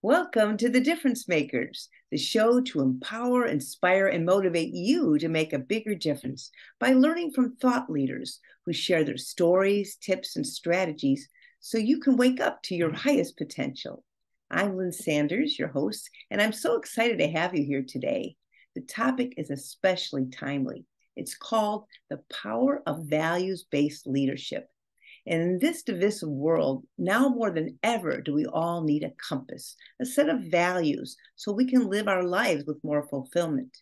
Welcome to the Difference Makers, the show to empower, inspire, and motivate you to make a bigger difference by learning from thought leaders who share their stories, tips, and strategies so you can wake up to your highest potential. I'm Lynn Sanders, your host, and I'm so excited to have you here today. The topic is especially timely. It's called The Power of Values-Based Leadership. And in this divisive world, now more than ever, do we all need a compass, a set of values, so we can live our lives with more fulfillment.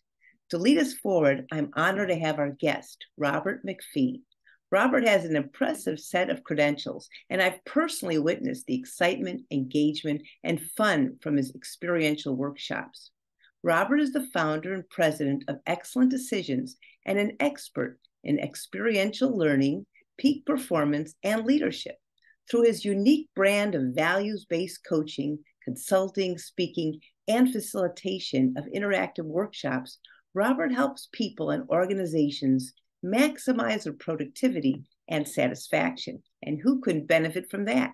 To lead us forward, I'm honored to have our guest, Robert MacPhee. Robert has an impressive set of credentials, and I've personally witnessed the excitement, engagement, and fun from his experiential workshops. Robert is the founder and president of Excellent Decisions and an expert in experiential learning, peak performance, and leadership. Through his unique brand of values-based coaching, consulting, speaking, and facilitation of interactive workshops, Robert helps people and organizations maximize their productivity and satisfaction. And who couldn't benefit from that?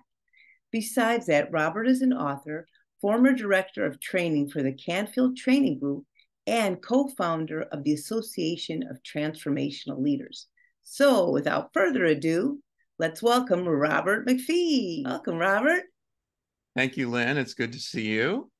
Besides that, Robert is an author, former director of training for the Canfield Training Group, and co-founder of the Association of Transformational Leaders. So without further ado, let's welcome Robert MacPhee. Welcome, Robert. Thank you, Lynn. It's good to see you.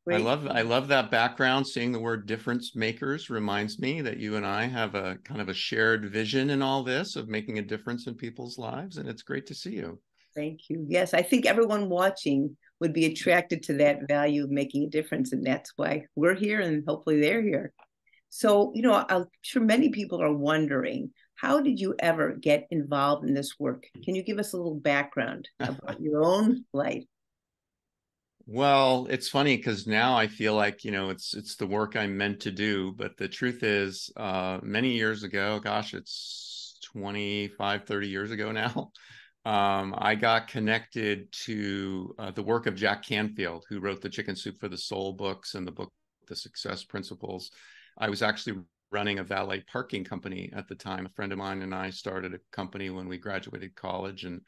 Great. I love that background. Seeing the word difference makers reminds me that you and I have a kind of a shared vision in all this of making a difference in people's lives. And it's great to see you. Thank you. Yes, I think everyone watching would be attracted to that value of making a difference. And that's why we're here and hopefully they're here. So, I'm sure many people are wondering, how did you ever get involved in this work? Can you give us a little background about your own life? Well, it's funny because now I feel like, it's the work I'm meant to do. But the truth is, many years ago, gosh, it's 25, 30 years ago now, I got connected to the work of Jack Canfield, who wrote the Chicken Soup for the Soul books and the book, The Success Principles. I was actually running a valet parking company at the time. A friend of mine and I started a company when we graduated college, and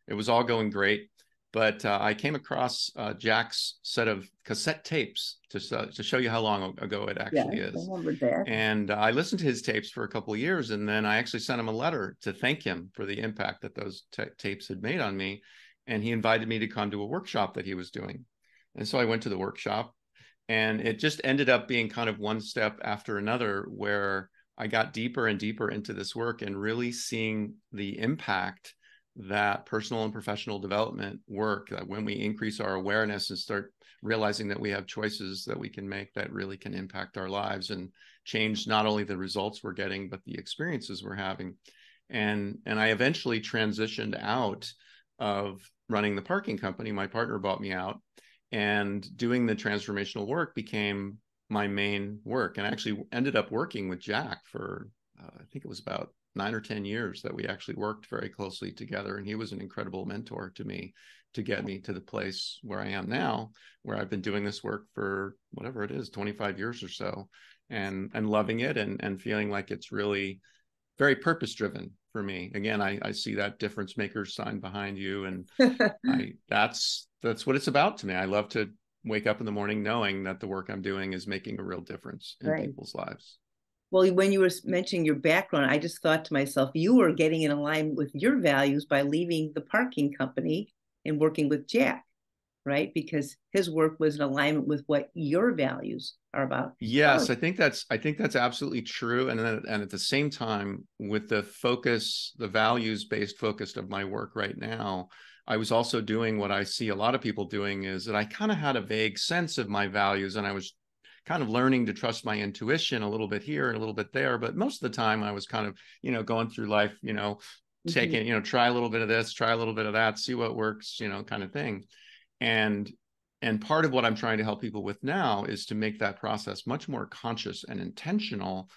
it was all going great. But I came across Jack's set of cassette tapes to show you how long ago it actually is. I remember that. And I listened to his tapes for a couple of years, and then I actually sent him a letter to thank him for the impact that those tapes had made on me. And he invited me to come to a workshop that he was doing. And so I went to the workshop. And it just ended up being kind of one step after another, where I got deeper and deeper into this work and really seeing the impact that personal and professional development work, that when we increase our awareness and start realizing that we have choices that we can make that really can impact our lives and change not only the results we're getting, but the experiences we're having. And I eventually transitioned out of running the parking company. My partner bought me out. And doing the transformational work became my main work. And I actually ended up working with Jack for, I think it was about 9 or 10 years that we actually worked very closely together. And he was an incredible mentor to me to get me to the place where I am now, where I've been doing this work for whatever it is, 25 years or so, and loving it and feeling like it's really very purpose-driven for me. Again, I see that Difference Makers sign behind you, and that's what it's about to me. I love to wake up in the morning knowing that the work I'm doing is making a real difference in people's lives. Well, when you were mentioning your background, I just thought to myself, you were getting in alignment with your values by leaving the parking company and working with Jack, right? Because his work was in alignment with what your values are about. Yes, I think that's absolutely true. And at the same time, with the focus, the values-based focus of my work right now, I was also doing what I see a lot of people doing, is that I kind of had a vague sense of my values, and I was kind of learning to trust my intuition a little bit here and a little bit there. But most of the time I was kind of, going through life, taking, try a little bit of this, try a little bit of that, see what works, kind of thing. And part of what I'm trying to help people with now is to make that process much more conscious and intentional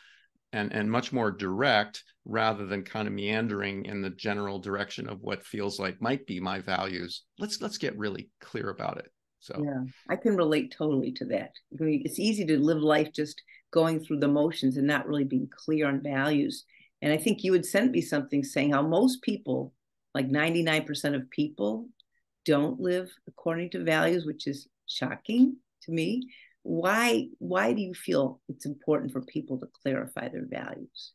and much more direct, rather than kind of meandering in the general direction of what feels like might be my values. Let's get really clear about it. So yeah, I can relate totally to that. I mean, it's easy to live life just going through the motions and not really being clear on values. And I think you had sent me something saying how most people, like 99% of people, don't live according to values, which is shocking to me. Why do you feel it's important for people to clarify their values?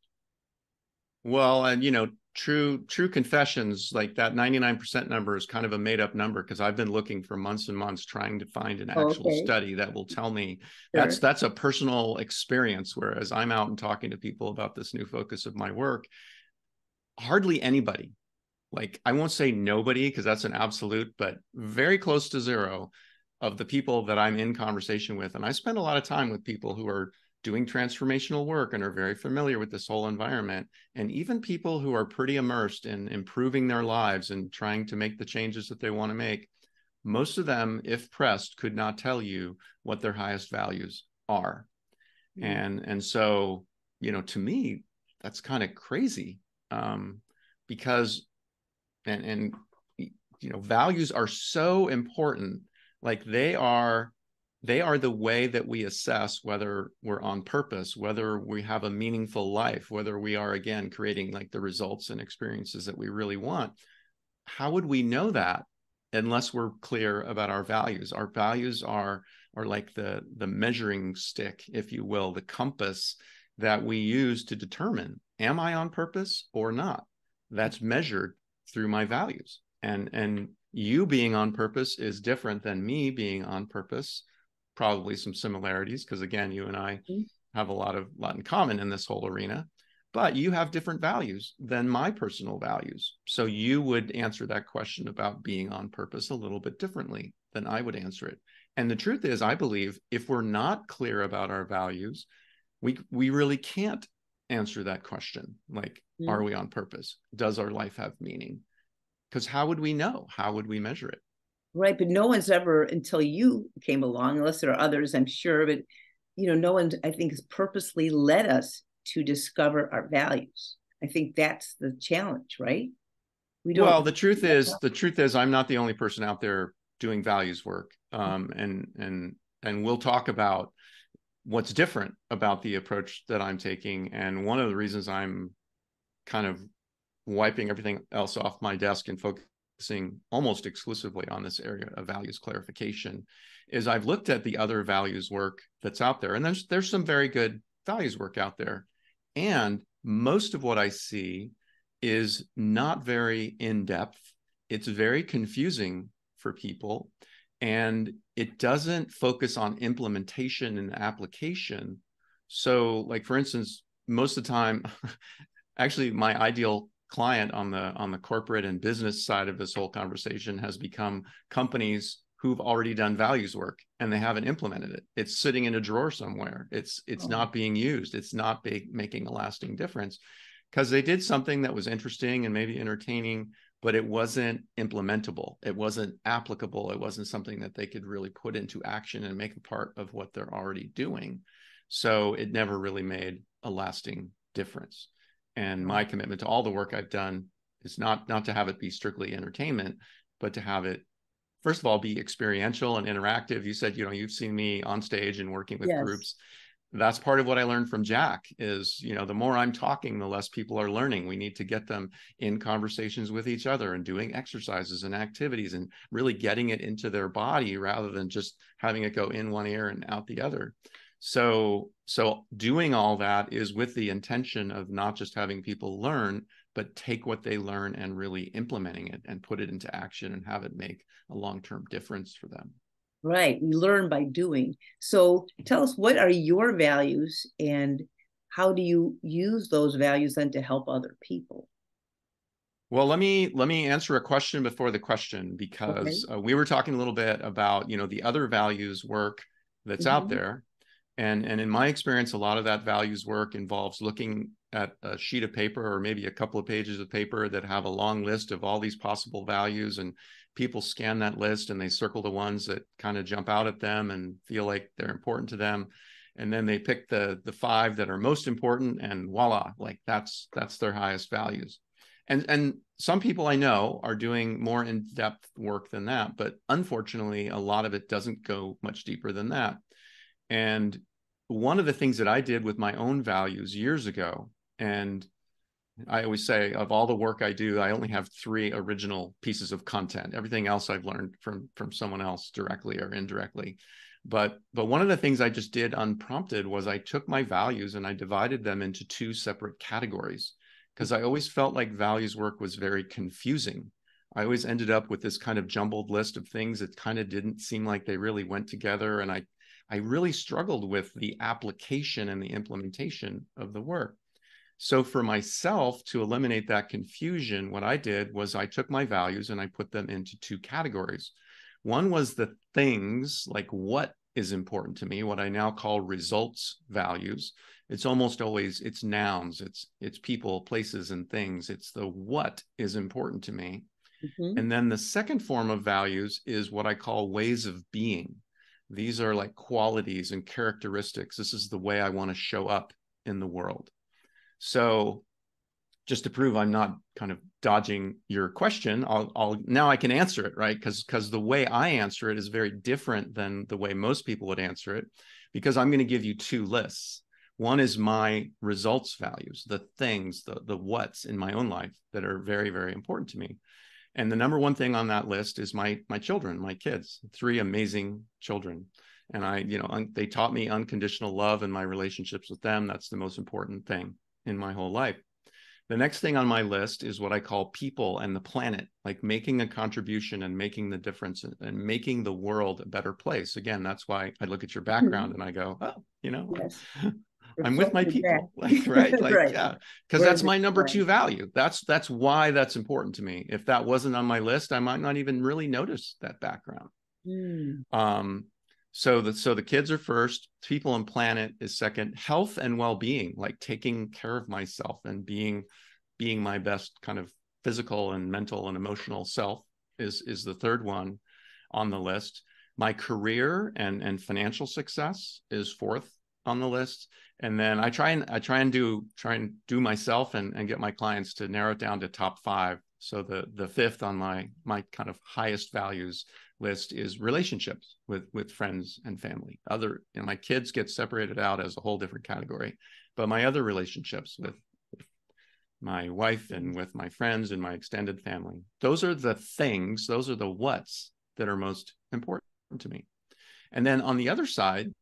Well, and true confessions, like that 99% number is kind of a made up number, because I've been looking for months and months trying to find an actual Okay, study that will tell me sure. that's a personal experience. Whereas I'm out and talking to people about this new focus of my work, hardly anybody, like I won't say nobody because that's an absolute, but very close to zero of the people that I'm in conversation with. And I spend a lot of time with people who are doing transformational work and are very familiar with this whole environment. And even people who are pretty immersed in improving their lives and trying to make the changes that they want to make. Most of them, if pressed, could not tell you what their highest values are. And so, to me, that's kind of crazy, because and values are so important. Like they are the way that we assess whether we're on purpose, whether we have a meaningful life, whether we are, again, creating like the results and experiences that we really want. How would we know that unless we're clear about our values? Our values are like the measuring stick, if you will, the compass that we use to determine, am I on purpose or not? That's measured through my values. And you being on purpose is different than me being on purpose. Probably some similarities, because again, you and I have a lot in common in this whole arena, but you have different values than my personal values. So you would answer that question about being on purpose a little bit differently than I would answer it. And the truth is, I believe if we're not clear about our values, we really can't answer that question. Like, are we on purpose? Does our life have meaning? Because how would we know? How would we measure it? Right, but no one's ever, until you came along, unless there are others, I'm sure, but no one, I think, has purposely led us to discover our values. I think that's the challenge, right? We don't. Well, the truth is, I'm not the only person out there doing values work. And we'll talk about what's different about the approach that I'm taking. And one of the reasons I'm kind of wiping everything else off my desk and focusing almost exclusively on this area of values clarification is I've looked at the other values work that's out there, and there's some very good values work out there. And most of what I see is not very in-depth. It's very confusing for people, and it doesn't focus on implementation and application. So, like, for instance, most of the time, actually, my ideal client on the corporate and business side of this whole conversation has become companies who've already done values work and they haven't implemented it. It's sitting in a drawer somewhere. It's not being used. It's not making a lasting difference because they did something that was interesting and maybe entertaining, but it wasn't implementable. It wasn't applicable. It wasn't something that they could really put into action and make a part of what they're already doing. So it never really made a lasting difference. And my commitment to all the work I've done is not to have it be strictly entertainment, but to have it, first of all, be experiential and interactive. You said, you've seen me on stage and working with groups. That's part of what I learned from Jack is, the more I'm talking, the less people are learning. We need to get them in conversations with each other and doing exercises and activities and really getting it into their body rather than just having it go in one ear and out the other. So doing all that is with the intention of not just having people learn, but take what they learn and really implementing it and put it into action and have it make a long-term difference for them. Right. We learn by doing. So tell us, what are your values and how do you use those values then to help other people? Well, let me answer a question before the question, because we were talking a little bit about, the other values work that's out there. And in my experience, a lot of that values work involves looking at a sheet of paper or maybe a couple of pages of paper that have a long list of all these possible values, and people scan that list and they circle the ones that kind of jump out at them and feel like they're important to them. And then they pick the 5 that are most important, and voila, like that's their highest values. And some people I know are doing more in-depth work than that, but unfortunately, a lot of it doesn't go much deeper than that. And one of the things that I did with my own values years ago, and I always say, of all the work I do, I only have 3 original pieces of content. Everything else I've learned from someone else, directly or indirectly. But one of the things I just did unprompted was I took my values and I divided them into 2 separate categories, because I always felt like values work was very confusing. I always ended up with this kind of jumbled list of things that kind of didn't seem like they really went together. And I really struggled with the application and the implementation of the work. So for myself, to eliminate that confusion, what I did was I took my values and I put them into 2 categories. One was the things, like what is important to me, what I now call results values. It's almost always, it's nouns, it's people, places, and things. It's the what is important to me. Mm-hmm. And then the second form of values is what I call ways of being. These are like qualities and characteristics. This is the way I want to show up in the world. So just to prove I'm not kind of dodging your question, I'll now I can answer it, right? Because the way I answer it is very different than the way most people would answer it, because I'm going to give you 2 lists. One is my results values, the things, the what's in my own life that are very, very important to me. And the number 1 thing on that list is my children, my kids, 3 amazing children. And they taught me unconditional love in my relationships with them. That's the most important thing in my whole life. The next thing on my list is what I call people and the planet, like making a contribution and making the difference and making the world a better place. Again, that's why I look at your background and I go, oh, Yes. I'm with my people, like, right? Like, Right. yeah, because that's my number 2 value. That's why that's important to me. If that wasn't on my list, I might not even really notice that background. So the kids are first, people and planet is second, health and well-being, like taking care of myself and being my best kind of physical and mental and emotional self is the third one on the list. My career and financial success is fourth on the list. And then I try and do myself and get my clients to narrow it down to top 5. So the fifth on my kind of highest values list is relationships with friends and family. My kids get separated out as a whole different category, but my other relationships with my wife and with my friends and my extended family, those are the things, those are the what's that are most important to me. And then on the other side,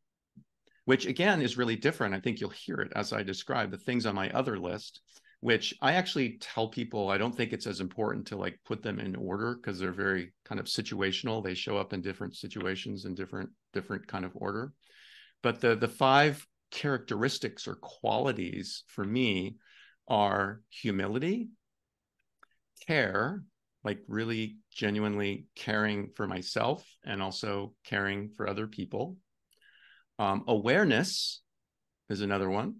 which again is really different, I think you'll hear it as I describe the things on my other list, which I actually tell people I don't think it's as important to like put them in order, because they're very kind of situational. They show up in different situations in different kind of order. But the 5 characteristics or qualities for me are humility, care, like really genuinely caring for myself and also caring for other people. Awareness is another one.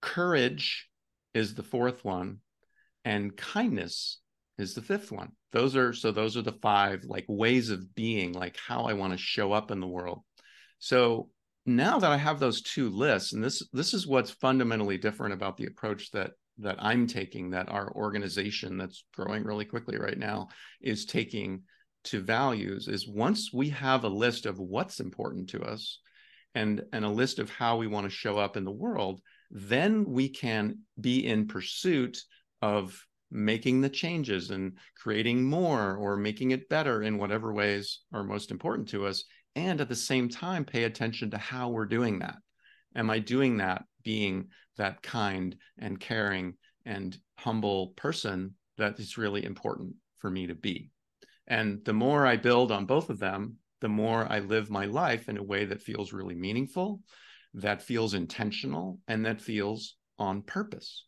Courage is the fourth one, and kindness is the fifth one. Those are the 5 like ways of being, like how I want to show up in the world. So now that I have those 2 lists, and this is what's fundamentally different about the approach that I'm taking, that our organization that's growing really quickly right now is taking to values, is once we have a list of what's important to us and a list of how we want to show up in the world, then we can be in pursuit of making the changes and creating more or making it better in whatever ways are most important to us. And at the same time, pay attention to how we're doing that. Am I doing that being that kind and caring and humble person that is really important for me to be? And the more I build on both of them, the more I live my life in a way that feels really meaningful, that feels intentional, and that feels on purpose.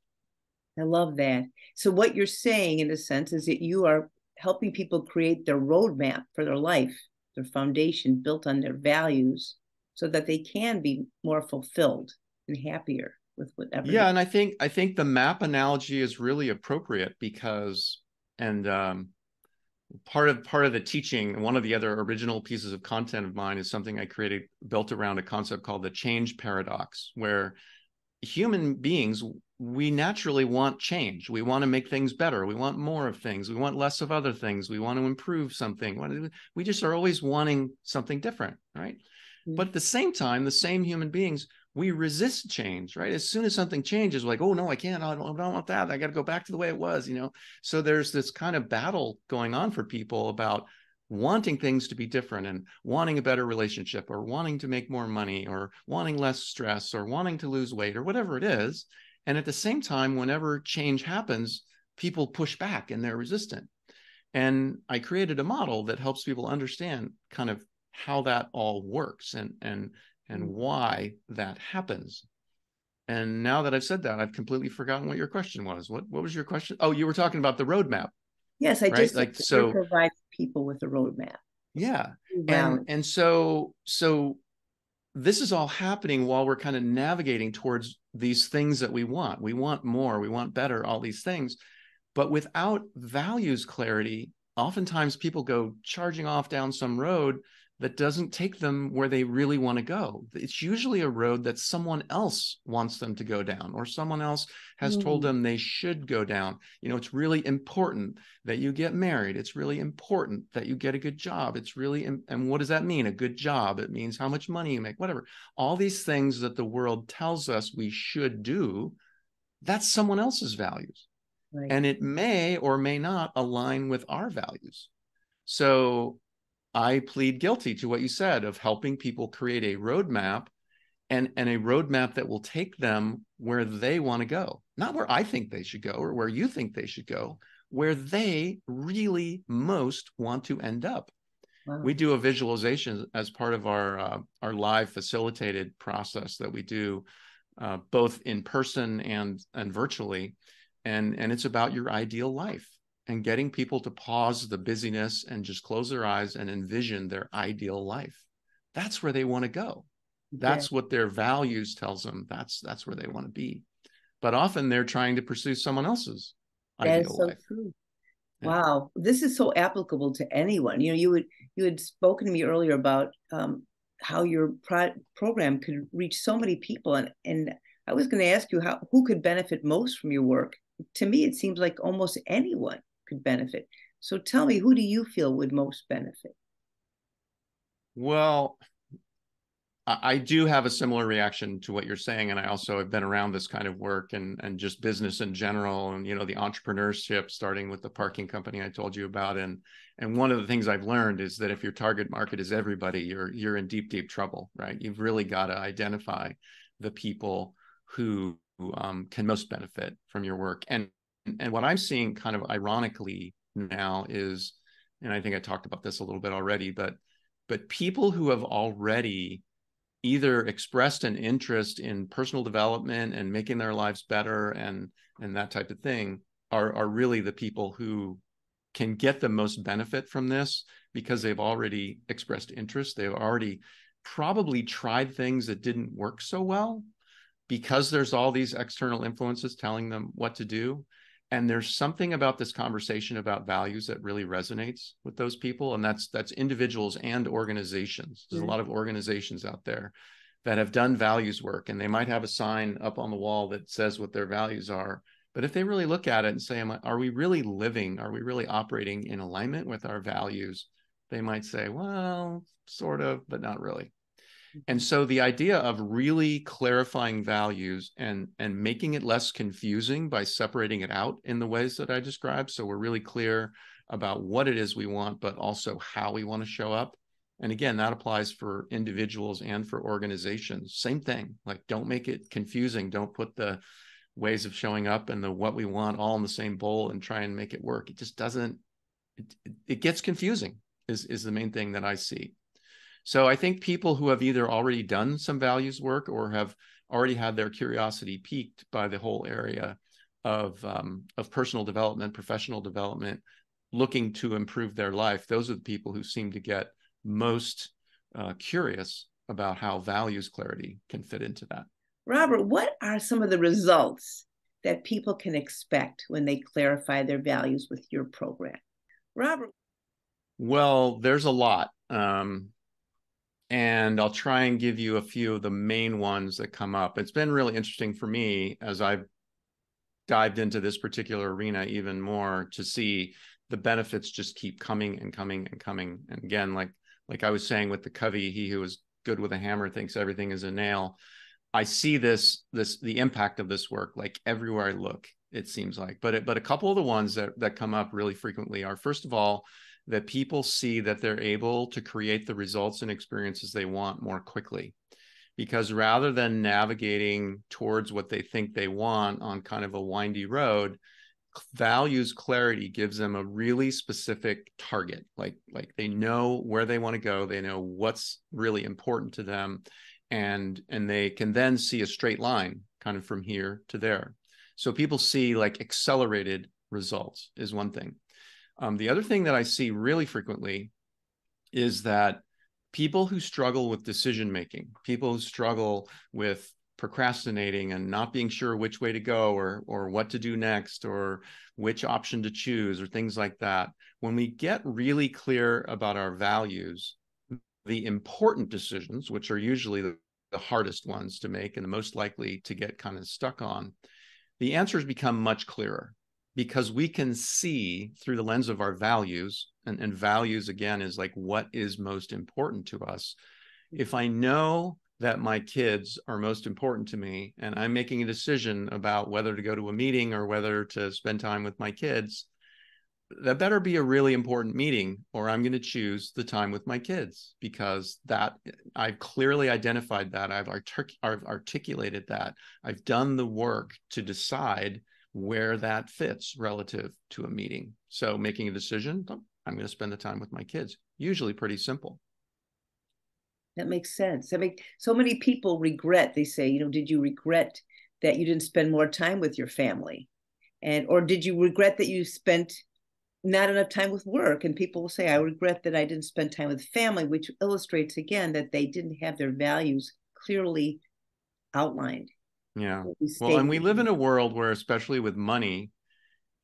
I love that. So what you're saying, in a sense, is that you are helping people create their roadmap for their life, their foundation built on their values, so that they can be more fulfilled and happier with whatever. Yeah, and I think the map analogy is really appropriate because, and part of the teaching, one of the other original pieces of content of mine is something I created built around a concept called the change paradox, where human beings, we naturally want change. We want to make things better. We want more of things. We want less of other things. We want to improve something. We just are always wanting something different, right? Mm-hmm. But at the same time, the same human beings, we resist change, right? As soon as something changes, like, oh no, I can't, I don't want that. I got to go back to the way it was, So there's this kind of battle going on for people about wanting things to be different and wanting a better relationship or wanting to make more money or wanting less stress or wanting to lose weight or whatever it is. And at the same time, whenever change happens, people push back and they're resistant. And I created a model that helps people understand kind of how that all works and why that happens. And now that I've said that, I've completely forgotten what your question was. What was your question? Oh, you were talking about the roadmap. Yes, I right? just Like, you're so providing people with a roadmap. yeah. Wow. And so this is all happening while we're kind of navigating towards these things that we want. We want more, we want better, all these things. But without values clarity, oftentimes people go charging off down some road that doesn't take them where they really want to go. It's usually a road that someone else wants them to go down, or someone else has told them they should go down. It's really important that you get married. It's really important that you get a good job. It's really, and what does that mean? A good job. It means how much money you make, whatever. All these things that the world tells us we should do, that's someone else's values. Right. And it may or may not align with our values. So I plead guilty to what you said of helping people create a roadmap and a roadmap that will take them where they want to go, not where I think they should go or where you think they should go, where they really most want to end up. Wow. We do a visualization as part of our live facilitated process that we do both in person and virtually. And it's about your ideal life and getting people to pause the busyness and just close their eyes and envision their ideal life. That's where they want to go. That's what their values tells them. That's where they want to be. But often they're trying to pursue someone else's ideal life. That is so true. Yeah. Wow, this is so applicable to anyone. You had spoken to me earlier about how your program could reach so many people, and I was going to ask you who could benefit most from your work. To me, it seems like almost anyone could benefit. So tell me, who do you feel would most benefit? Well, I do have a similar reaction to what you're saying. And I also have been around this kind of work and just business in general. And, the entrepreneurship, starting with the parking company I told you about. And one of the things I've learned is that if your target market is everybody, you're in deep, deep trouble, right? You've really got to identify the people who can most benefit from your work. And what I'm seeing kind of ironically now is, and I think I talked about this a little bit already, but people who have already either expressed an interest in personal development and making their lives better and that type of thing are really the people who can get the most benefit from this, because they've already expressed interest. They've already probably tried things that didn't work so well, because there's all these external influences telling them what to do. And there's something about this conversation about values that really resonates with those people. And that's individuals and organizations. There's a lot of organizations out there that have done values work, and they might have a sign up on the wall that says what their values are. But if they really look at it and say, are we really operating in alignment with our values? They might say, well, sort of, but not really. And so the idea of really clarifying values and making it less confusing by separating it out in the ways that I described, so we're really clear about what it is we want, but also how we want to show up. And again, that applies for individuals and for organizations. Same thing, like, don't make it confusing. Don't put the ways of showing up and the what we want all in the same bowl and try and make it work. It just doesn't, it gets confusing is the main thing that I see. So I think people who have either already done some values work or have already had their curiosity piqued by the whole area of personal development, professional development, looking to improve their life, those are the people who seem to get most curious about how values clarity can fit into that. Robert, what are some of the results that people can expect when they clarify their values with your program? Robert? Well, there's a lot. And I'll try and give you a few of the main ones that come up. It's been really interesting for me as I've dived into this particular arena even more to see the benefits just keep coming and coming and coming. And again, like I was saying with the Covey, he who is good with a hammer thinks everything is a nail. I see the impact of this work like everywhere I look, it seems like. But a couple of the ones that come up really frequently are, first of all, that people see that they're able to create the results and experiences they want more quickly. Because rather than navigating towards what they think they want on kind of a windy road, values clarity gives them a really specific target. Like they know where they want to go, they know what's really important to them, and they can then see a straight line kind of from here to there. So people see like accelerated results is one thing. The other thing that I see really frequently is that people who struggle with decision making, people who struggle with procrastinating and not being sure which way to go or what to do next or which option to choose or things like that, when we get really clear about our values, the important decisions, which are usually the hardest ones to make and the most likely to get kind of stuck on, the answers become much clearer because we can see through the lens of our values, and values again is like what is most important to us. If I know that my kids are most important to me and I'm making a decision about whether to go to a meeting or whether to spend time with my kids, that better be a really important meeting, or I'm going to choose the time with my kids, because that I've clearly identified that, I've articulated that, I've done the work to decide where that fits relative to a meeting. So making a decision, I'm going to spend the time with my kids. Usually pretty simple. That makes sense. I mean, so many people regret, they say, did you regret that you didn't spend more time with your family? Or did you regret that you spent not enough time with work? And people will say, I regret that I didn't spend time with family, which illustrates again that they didn't have their values clearly outlined. Yeah. Well, and we live in a world where, especially with money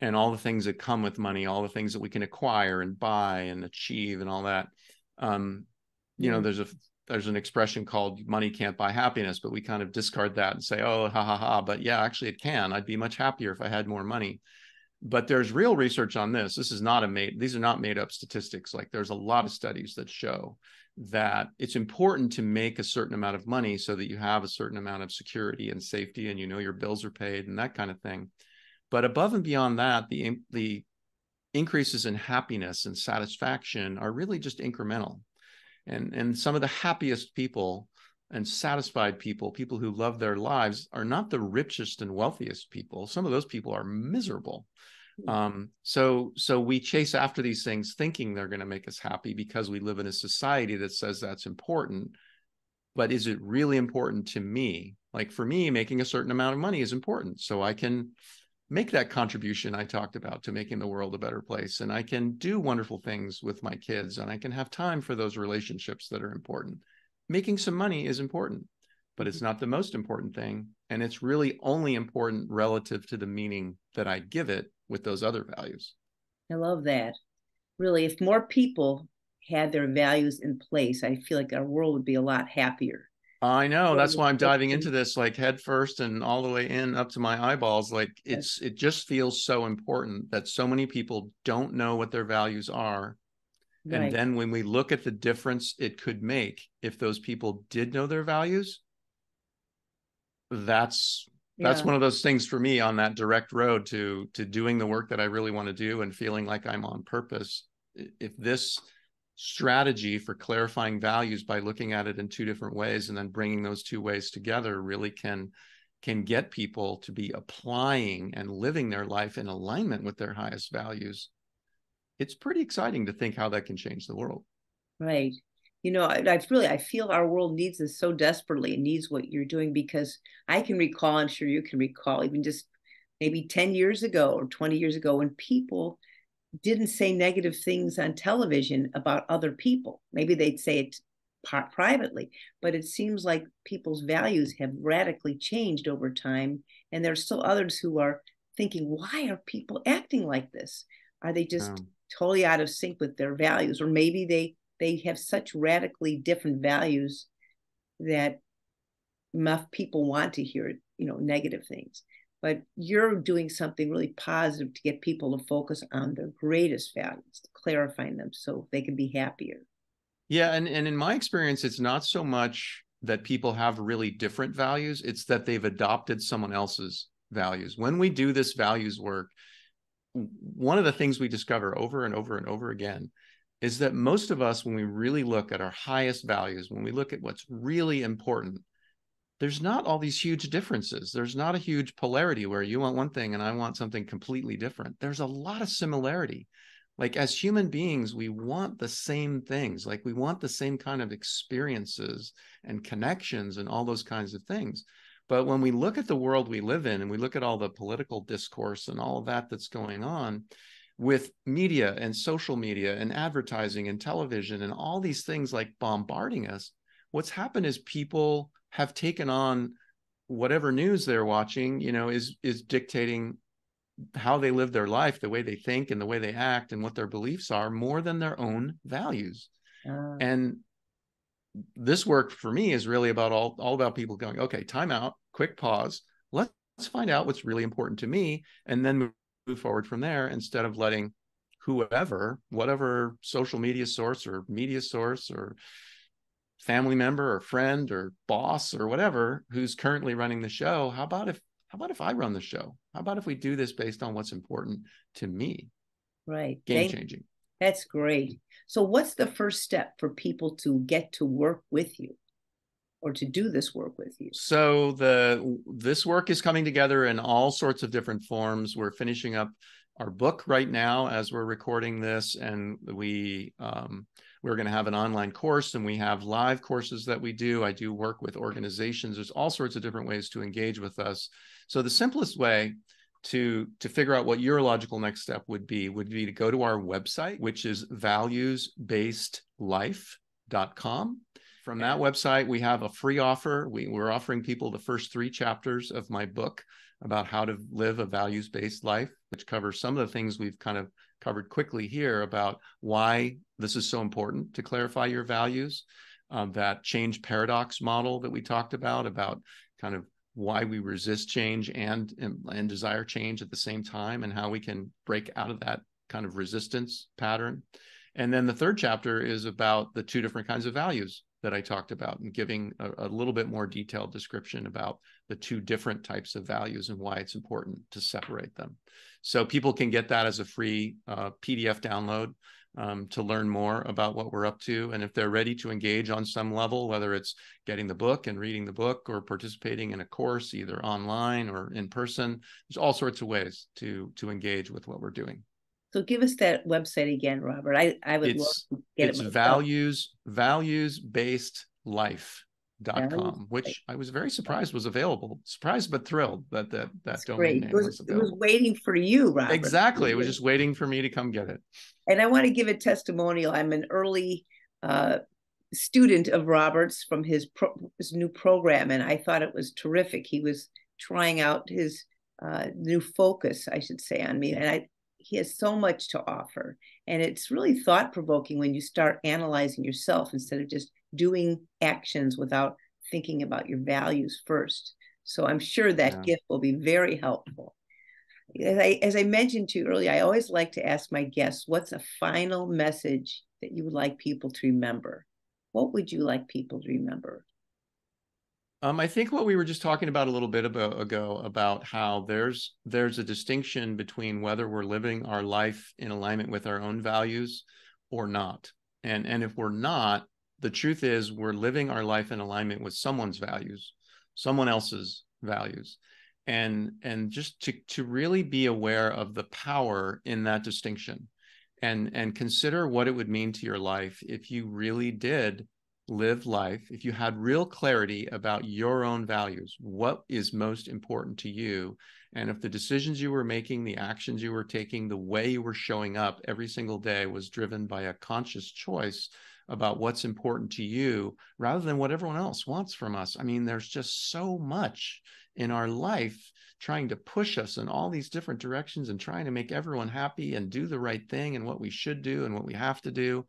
and all the things that come with money, all the things that we can acquire and buy and achieve and all that, there's an expression called money can't buy happiness, but we kind of discard that and say, oh, ha, ha, ha. But yeah, actually it can. I'd be much happier if I had more money. But there's real research on this. These are not made up statistics. Like there's a lot of studies that show that it's important to make a certain amount of money so that you have a certain amount of security and safety and your bills are paid and that kind of thing. But above and beyond that, the increases in happiness and satisfaction are really just incremental. And some of the happiest people and satisfied people who love their lives, are not the richest and wealthiest people. Some of those people are miserable. So we chase after these things thinking they're going to make us happy because we live in a society that says that's important. But is it really important to me? Like for me, making a certain amount of money is important, so I can make that contribution I talked about to making the world a better place. And I can do wonderful things with my kids, and I can have time for those relationships that are important. Making some money is important, but it's not the most important thing. And it's really only important relative to the meaning that I give it with those other values. I love that. Really, if more people had their values in place, I feel like our world would be a lot happier. I know. That's why I'm diving into this like head first and all the way in up to my eyeballs. Like it just feels so important that so many people don't know what their values are. Right. And then when we look at the difference it could make if those people did know their values, that's one of those things for me on that direct road to doing the work that I really want to do and feeling like I'm on purpose. If this strategy for clarifying values by looking at it in two different ways and then bringing those two ways together really can get people to be applying and living their life in alignment with their highest values, it's pretty exciting to think how that can change the world. Right. I feel our world needs this so desperately. It needs what you're doing, because I can recall, I'm sure you can recall, even just maybe 10 years ago or 20 years ago, when people didn't say negative things on television about other people. Maybe they'd say it privately, but it seems like people's values have radically changed over time. And there's still others who are thinking, why are people acting like this? Are they just totally out of sync with their values? Or maybe they have such radically different values that enough people want to hear, negative things. But you're doing something really positive to get people to focus on their greatest values, clarifying them so they can be happier. Yeah, and in my experience, it's not so much that people have really different values. It's that they've adopted someone else's values. When we do this values work, one of the things we discover over and over and over again is that most of us, when we really look at our highest values, when we look at what's really important, there's not all these huge differences. There's not a huge polarity where you want one thing and I want something completely different. There's a lot of similarity. Like, as human beings, we want the same things. Like, we want the same kind of experiences and connections and all those kinds of things. But when we look at the world we live in and we look at all the political discourse and all of that that's going on with media and social media and advertising and television and all these things like bombarding us, what's happened is people have taken on whatever news they're watching, is dictating how they live their life, the way they think and the way they act and what their beliefs are, more than their own values. And this work for me is really about all about people going, okay, time out, quick pause. Let's find out what's really important to me, and then move forward from there, instead of letting whatever social media source or family member or friend or boss or whatever who's currently running the show. How about if I run the show? How about if we do this based on what's important to me? Right. Game changing. That's great. So what's the first step for people to get to work with you, or to do this work with you? So this work is coming together in all sorts of different forms. We're finishing up our book right now as we're recording this, and we're going to have an online course, and we have live courses that we do. I do work with organizations. There's all sorts of different ways to engage with us. So the simplest way to figure out what your logical next step would be to go to our website, which is valuesbasedlife.com. From that website, we have a free offer. We're offering people the first 3 chapters of my book about how to live a values-based life, which covers some of the things we've kind of covered quickly here about why this is so important to clarify your values, that change paradox model that we talked about kind of why we resist change and desire change at the same time, and how we can break out of that kind of resistance pattern. And then the 3rd chapter is about the 2 different kinds of values that I talked about, and giving a little bit more detailed description about the 2 different types of values and why it's important to separate them. So people can get that as a free PDF download to learn more about what we're up to. And if they're ready to engage on some level, whether it's getting the book and reading the book or participating in a course, either online or in person, there's all sorts of ways to engage with what we're doing. So give us that website again, Robert. I would love to get it myself. valuesbasedlife.com, which I was very surprised was available. Surprised but thrilled that domain name was available. It was waiting for you, Robert. Exactly. It was just waiting for me to come get it. And I want to give a testimonial. I'm an early student of Robert's from his new program, and I thought it was terrific. He was trying out his new focus, I should say, on me, and he has so much to offer. And it's really thought-provoking when you start analyzing yourself instead of just doing actions without thinking about your values first. So I'm sure that gift will be very helpful. As I mentioned to you earlier, I always like to ask my guests, what's a final message that you would like people to remember? What would you like people to remember? I think what we were just talking about a little bit ago about how there's a distinction between whether we're living our life in alignment with our own values or not. And if we're not, the truth is we're living our life in alignment with someone's values, someone else's values. And just to really be aware of the power in that distinction, and consider what it would mean to your life if you really did live life, if you had real clarity about your own values, what is most important to you, and if the decisions you were making, the actions you were taking, the way you were showing up every single day was driven by a conscious choice about what's important to you rather than what everyone else wants from us. I mean, there's just so much in our life trying to push us in all these different directions and trying to make everyone happy and do the right thing and what we should do and what we have to do.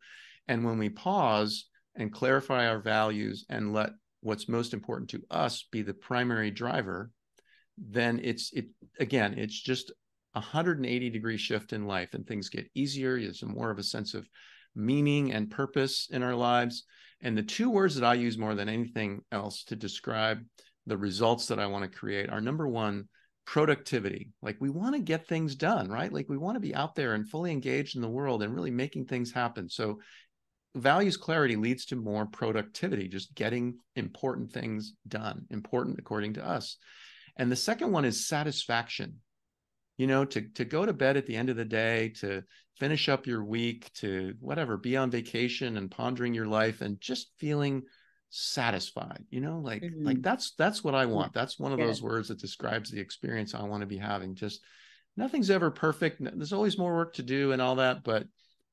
And when we pause and clarify our values and let what's most important to us be the primary driver, then it's just a 180-degree shift in life, and things get easier. There's more of a sense of meaning and purpose in our lives. And the two words that I use more than anything else to describe the results that I want to create are, number one, productivity. Like, we want to get things done, right? Like, we want to be out there and fully engaged in the world and really making things happen. So values clarity leads to more productivity, just getting important things done, important according to us. And the second one is satisfaction. You know, to go to bed at the end of the day, to finish up your week, to whatever, be on vacation and pondering your life and just feeling satisfied, you know, like that's what I want. That's one of those words that describes the experience I want to be having. Just nothing's ever perfect. There's always more work to do and all that, but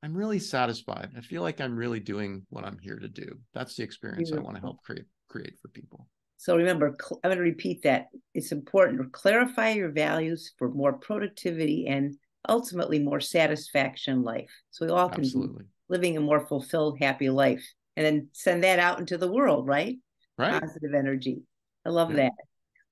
I'm really satisfied. I feel like I'm really doing what I'm here to do. That's the experience I want to help create for people. So remember, I'm going to repeat that. It's important to clarify your values for more productivity and ultimately more satisfaction in life. So we all can be living a more fulfilled, happy life, and then send that out into the world, right? Right. Positive energy. I love that.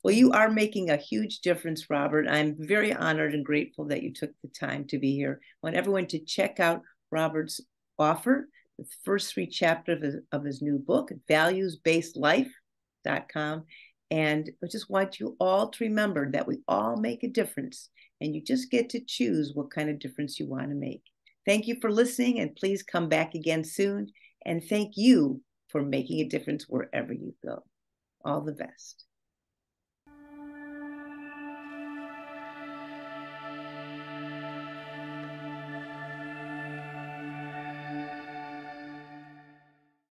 Well, you are making a huge difference, Robert. I'm very honored and grateful that you took the time to be here. I want everyone to check out Robert's offer, the first 3 chapters of his new book, Values-Based Life.com. And I just want you all to remember that we all make a difference, and you just get to choose what kind of difference you want to make. Thank you for listening, and please come back again soon. And thank you for making a difference wherever you go. All the best.